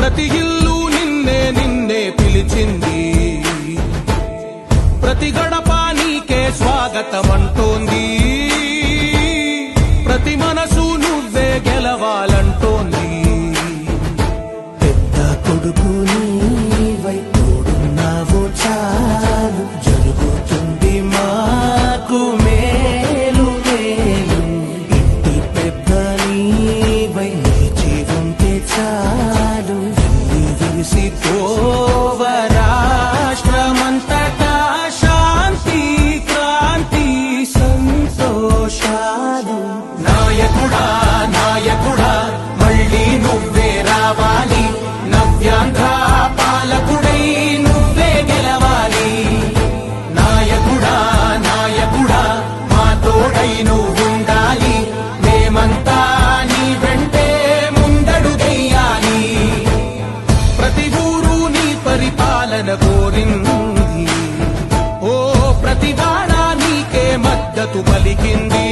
ప్రతి ఇల్లు నిన్నే నిన్నే పిలిచింది, ప్రతి గడప నీకే స్వాగతమంటోంది, ప్రతి మనసు నువ్వే గెలవాలంటోంది. పెద్ద కొడుకు నీవై తోడున్నావో చాలు, జరుగుతుంది మాకు మేలు మేలు. ఇంటి పెద్ద నీవై నిలిచి ఉంటే చాలు, విసిపోవ రాష్ట్రమంతటా శాంతి క్రాంతి సంతోషాలు. నాయకుడా నాయకుడా మళ్ళీ నువ్వే రావాలి, నవ్యాంధ్ర పాలకుడై నువ్వే గెలవాలి. నాయకుడా నాయకుడా మా తోడై నువ్వుండాలి, మేమంతా నీ వెంటే ముందడుగెయ్యాలి. ప్రతి ఊరు నీ పరిపాలన కోరింది, ఓ ప్రతి వాడ నీకే మద్దతు పలికింది.